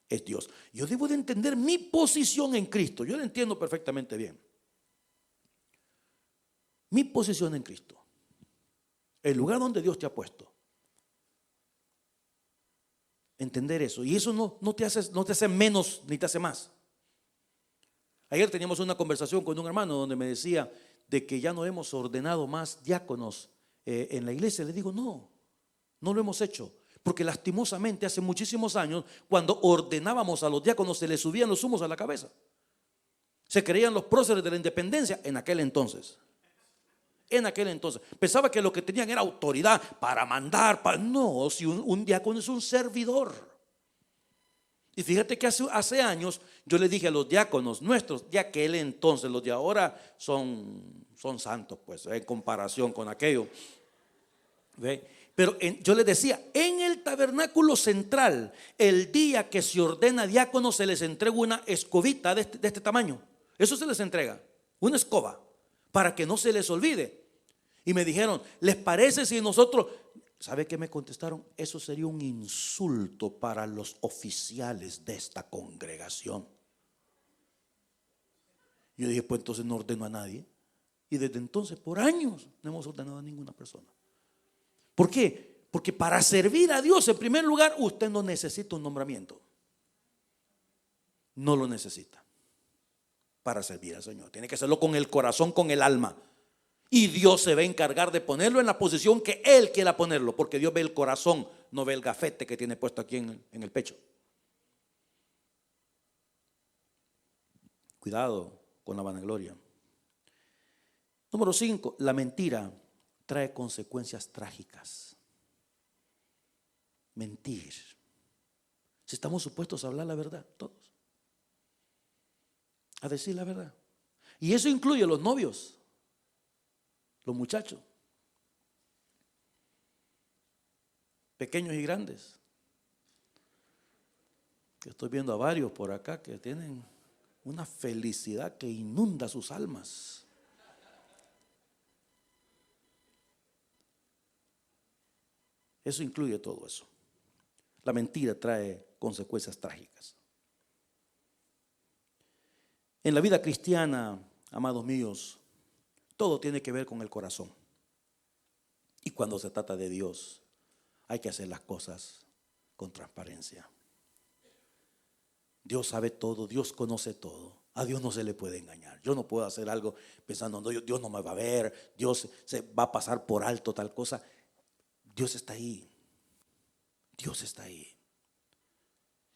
Es Dios. Yo debo de entender mi posición en Cristo. Yo la entiendo perfectamente bien. Mi posición en Cristo. El lugar donde Dios te ha puesto. Entender eso. Y eso no te hace menos ni te hace más. Ayer teníamos una conversación con un hermano donde me decía de que ya no hemos ordenado más diáconos en la iglesia. Le digo, no lo hemos hecho. Porque lastimosamente hace muchísimos años, cuando ordenábamos a los diáconos, se les subían los humos a la cabeza. Se creían los próceres de la independencia en aquel entonces. Pensaba que lo que tenían era autoridad para mandar. No, si un diácono es un servidor. Y fíjate que hace años yo le dije a los diáconos nuestros, de aquel entonces, los de ahora son santos, pues, en comparación con aquello. ¿Ve? Pero yo les decía, en el tabernáculo central, el día que se ordena diácono, se les entrega una escobita de este tamaño. Eso se les entrega, una escoba, para que no se les olvide. Y me dijeron, ¿les parece si nosotros? ¿Sabe qué me contestaron? Eso sería un insulto para los oficiales de esta congregación. Yo dije, pues entonces no ordeno a nadie. Y desde entonces, por años, no hemos ordenado a ninguna persona. ¿Por qué? Porque para servir a Dios, en primer lugar, usted no necesita un nombramiento. No lo necesita para servir al Señor. Tiene que hacerlo con el corazón, con el alma. Y Dios se va a encargar de ponerlo en la posición que Él quiera ponerlo. Porque Dios ve el corazón, no ve el gafete que tiene puesto aquí en el pecho. Cuidado con la vanagloria. Número 5, la mentira trae consecuencias trágicas. Mentir. Si estamos supuestos a hablar la verdad, todos. A decir la verdad. Y eso incluye a los novios, los muchachos, pequeños y grandes. Estoy viendo a varios por acá que tienen una felicidad que inunda sus almas. Eso incluye todo eso. La mentira trae consecuencias trágicas. En la vida cristiana, amados míos, todo tiene que ver con el corazón. Y cuando se trata de Dios, hay que hacer las cosas con transparencia. Dios sabe todo, Dios conoce todo. A Dios no se le puede engañar. Yo no puedo hacer algo pensando, no, Dios no me va a ver, Dios se va a pasar por alto tal cosa. Dios está ahí. Dios está ahí.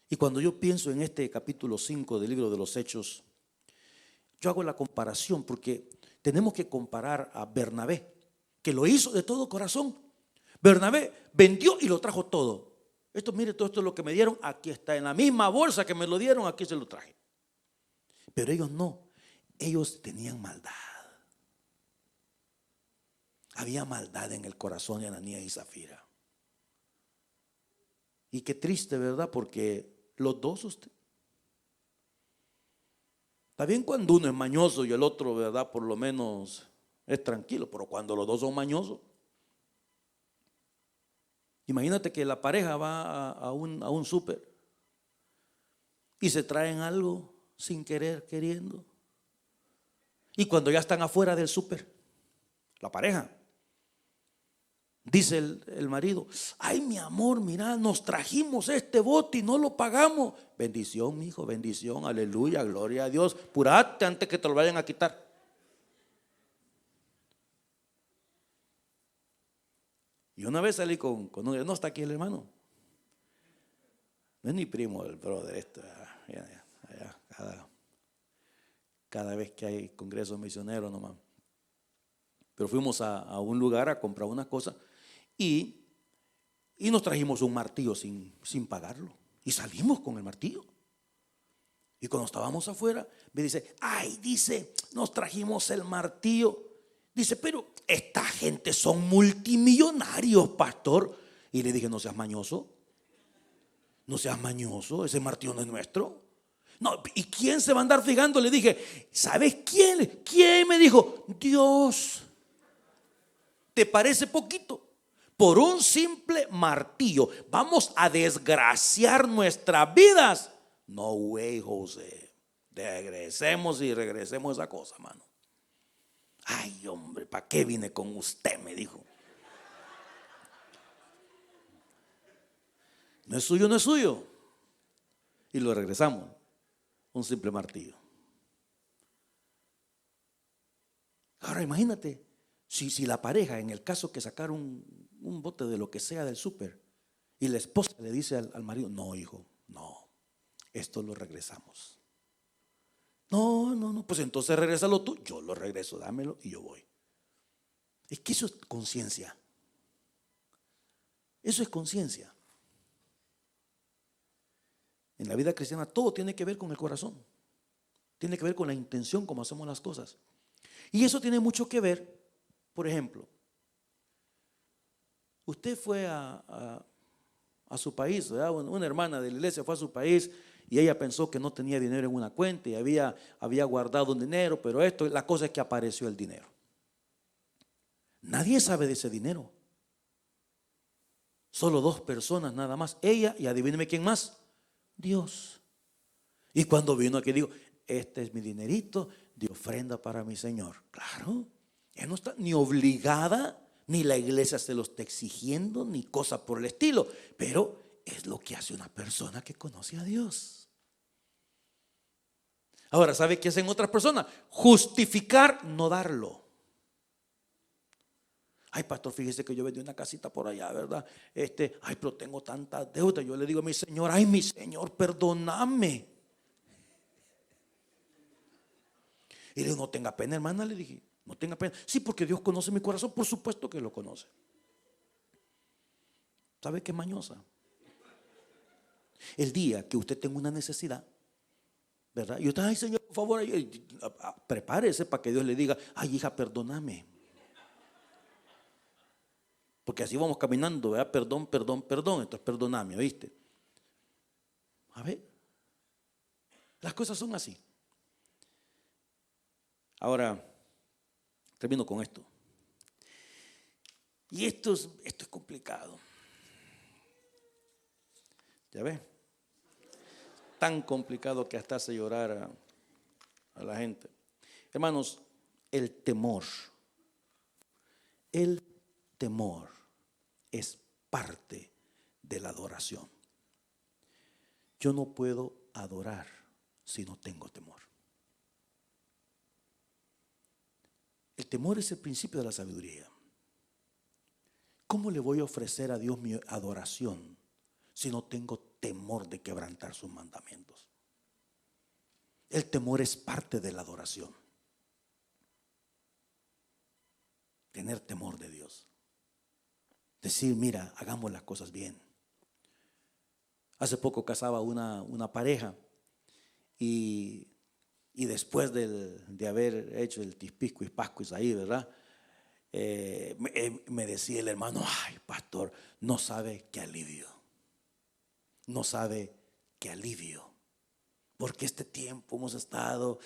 Y cuando yo pienso en este capítulo 5 del libro de los Hechos, yo hago la comparación porque tenemos que comparar a Bernabé, que lo hizo de todo corazón. Bernabé vendió y lo trajo todo. Mire, todo esto es lo que me dieron, aquí está, en la misma bolsa que me lo dieron, aquí se lo traje. Pero ellos no, ellos tenían maldad. Había maldad en el corazón de Ananías y Zafira. Y qué triste, ¿verdad? Porque los dos usted. Está bien cuando uno es mañoso y el otro, ¿verdad? Por lo menos es tranquilo, pero cuando los dos son mañosos. Imagínate que la pareja va a un súper y se traen algo sin querer, queriendo. Y cuando ya están afuera del súper, la pareja, dice el marido: ay, mi amor, mira, nos trajimos este bote y no lo pagamos. Bendición, mi hijo, bendición, aleluya, gloria a Dios. Purate antes que te lo vayan a quitar. Y una vez salí con uno, no está aquí el hermano, no es ni primo del brother, cada vez que hay congresos misioneros nomás. Pero fuimos a un lugar a comprar unas cosas y nos trajimos un martillo sin pagarlo. Y salimos con el martillo. Y cuando estábamos afuera, me dice: ay, dice, nos trajimos el martillo. Dice: pero esta gente son multimillonarios, pastor. Y le dije: no seas mañoso. No seas mañoso, ese martillo no es nuestro. No, ¿y quién se va a andar fijando? Le dije: ¿sabes quién? ¿Quién? Me dijo: Dios. ¿Te parece poquito? Por un simple martillo vamos a desgraciar nuestras vidas. No way, José. Regresemos esa cosa, mano. Ay, hombre, ¿para qué vine con usted? Me dijo. No es suyo, no es suyo. Y lo regresamos. Un simple martillo. Ahora imagínate, si la pareja, en el caso que sacaron un bote de lo que sea del súper, y la esposa le dice al marido: no, hijo, no, esto lo regresamos. No, pues entonces regrésalo tú. Yo lo regreso, dámelo y yo voy. Es que eso es conciencia. Eso es conciencia. En la vida cristiana todo tiene que ver con el corazón. Tiene que ver con la intención, como hacemos las cosas. Y eso tiene mucho que ver, por ejemplo, usted fue a su país, ¿verdad? Una hermana de la iglesia fue a su país y ella pensó que no tenía dinero en una cuenta y había guardado un dinero, pero la cosa es que apareció el dinero. Nadie sabe de ese dinero. Solo 2 personas nada más, ella y adivíneme quién más, Dios. Y cuando vino aquí digo: este es mi dinerito de ofrenda para mi Señor. Claro, ella no está ni obligada, ni la iglesia se lo está exigiendo, ni cosa por el estilo, pero es lo que hace una persona que conoce a Dios. Ahora, ¿sabe qué hacen otras personas? Justificar no darlo. Ay, pastor, fíjese que yo vendí una casita por allá, ¿verdad? Ay, pero tengo tanta deuda. Yo le digo a mi Señor: ay, mi Señor, perdóname. Y le digo: no tenga pena, hermana, le dije, no tenga pena. Sí, porque Dios conoce mi corazón, por supuesto que lo conoce. ¿Sabe qué mañosa? El día que usted tenga una necesidad, ¿verdad? Y usted: ay, Señor, por favor, prepárese para que Dios le diga: ay, hija, perdóname. Porque así vamos caminando, ¿verdad? Perdón, entonces perdóname, ¿oíste? A ver, las cosas son así. Ahora, termino con esto. Y esto es complicado. ¿Ya ves? Tan complicado que hasta hace llorar a la gente. Hermanos, el temor es parte de la adoración. Yo no puedo adorar si no tengo temor. El temor es el principio de la sabiduría. ¿Cómo le voy a ofrecer a Dios mi adoración si no tengo temor de quebrantar sus mandamientos? El temor es parte de la adoración. Tener temor de Dios. Decir: mira, hagamos las cosas bien. Hace poco casaba una pareja y después de haber hecho el tispiscuis pascuis ahí, ¿verdad? Me decía el hermano: ay, pastor, no sabe qué alivio. No sabe qué alivio. Porque este tiempo hemos estado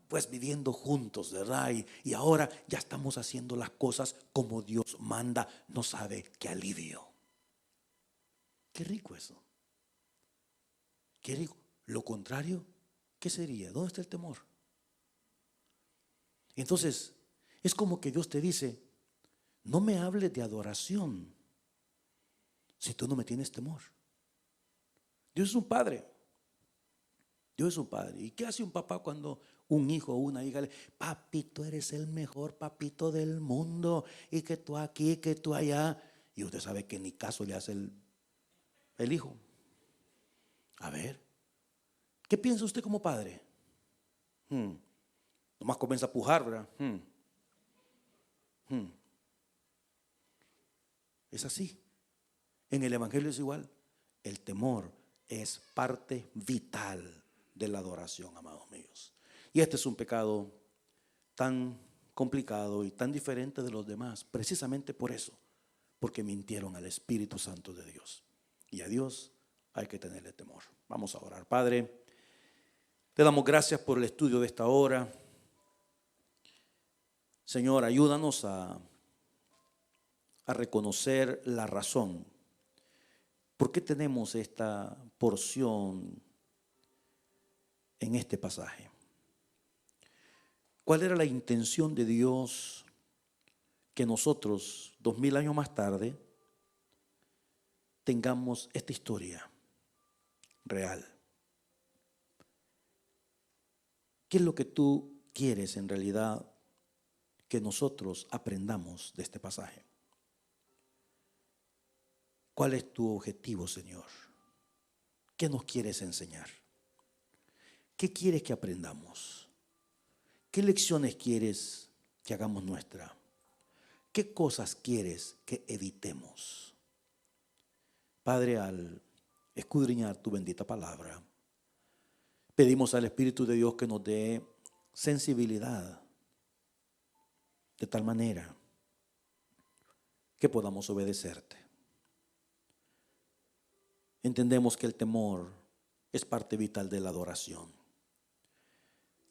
pues viviendo juntos, ¿verdad? Y ahora ya estamos haciendo las cosas como Dios manda. No sabe qué alivio. Qué rico eso. Qué rico. Lo contrario, ¿qué sería? ¿Dónde está el temor? Entonces, es como que Dios te dice, no me hables de adoración si tú no me tienes temor. Dios es un padre. Dios es un padre. ¿Y qué hace un papá cuando un hijo o una hija le dice, papi, tú eres el mejor papito del mundo, y que tú aquí, que tú allá? Y usted sabe que ni caso le hace el hijo. A ver, ¿qué piensa usted como padre? Nomás comienza a pujar, ¿verdad? Es así. En el evangelio es igual. El temor es parte vital de la adoración, amados míos. Y este es un pecado tan complicado y tan diferente de los demás, precisamente por eso, porque mintieron al Espíritu Santo de Dios. Y a Dios hay que tenerle temor. Vamos a orar. Padre, te damos gracias por el estudio de esta hora. Señor, ayúdanos a reconocer la razón. ¿Por qué tenemos esta porción en este pasaje? ¿Cuál era la intención de Dios que nosotros, 2000 años más tarde, tengamos esta historia real? ¿Qué es lo que tú quieres en realidad que nosotros aprendamos de este pasaje? ¿Cuál es tu objetivo, Señor? ¿Qué nos quieres enseñar? ¿Qué quieres que aprendamos? ¿Qué lecciones quieres que hagamos nuestra? ¿Qué cosas quieres que evitemos? Padre, al escudriñar tu bendita palabra, pedimos al Espíritu de Dios que nos dé sensibilidad de tal manera que podamos obedecerte. Entendemos que el temor es parte vital de la adoración.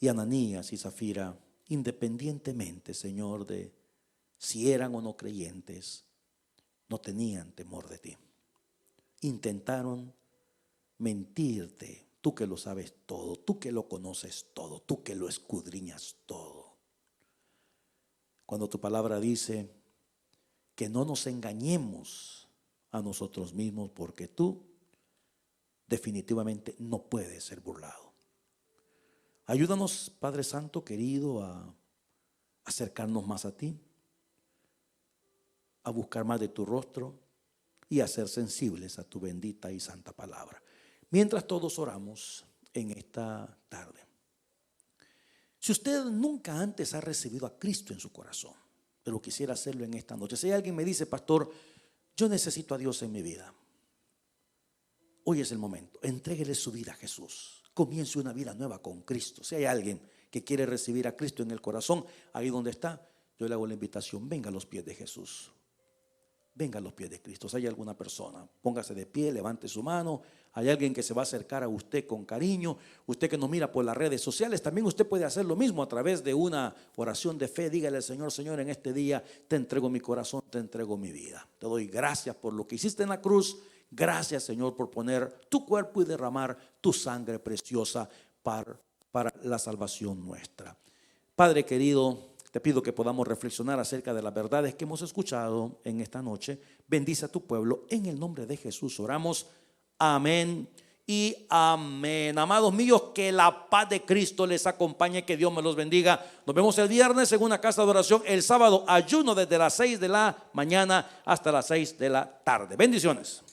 Y Ananías y Zafira, independientemente, Señor, de si eran o no creyentes, no tenían temor de ti. Intentaron mentirte, tú que lo sabes todo, tú que lo conoces todo, tú que lo escudriñas todo. Cuando tu palabra dice que no nos engañemos a nosotros mismos, porque tú definitivamente no puedes ser burlado. Ayúdanos, Padre Santo querido, a acercarnos más a ti, a buscar más de tu rostro y a ser sensibles a tu bendita y santa palabra. Mientras todos oramos en esta tarde. Si usted nunca antes ha recibido a Cristo en su corazón, pero quisiera hacerlo en esta noche. Si alguien me dice, pastor, yo necesito a Dios en mi vida, hoy es el momento. Entréguele su vida a Jesús. Comience una vida nueva con Cristo. Si hay alguien que quiere recibir a Cristo en el corazón, ahí donde está, yo le hago la invitación. Venga a los pies de Jesús. Venga a los pies de Cristo. Si hay alguna persona, póngase de pie, levante su mano. Hay alguien que se va a acercar a usted con cariño. Usted que nos mira por las redes sociales, también usted puede hacer lo mismo a través de una oración de fe. Dígale al Señor, Señor, en este día te entrego mi corazón, te entrego mi vida. Te doy gracias por lo que hiciste en la cruz. Gracias, Señor, por poner tu cuerpo y derramar tu sangre preciosa para la salvación nuestra. Padre querido, te pido que podamos reflexionar acerca de las verdades que hemos escuchado en esta noche. Bendice a tu pueblo. En el nombre de Jesús oramos. Amén y amén. Amados míos, que la paz de Cristo les acompañe, que Dios me los bendiga. Nos vemos el viernes en una casa de oración. El sábado ayuno desde las 6 de la mañana hasta las 6 de la tarde. Bendiciones.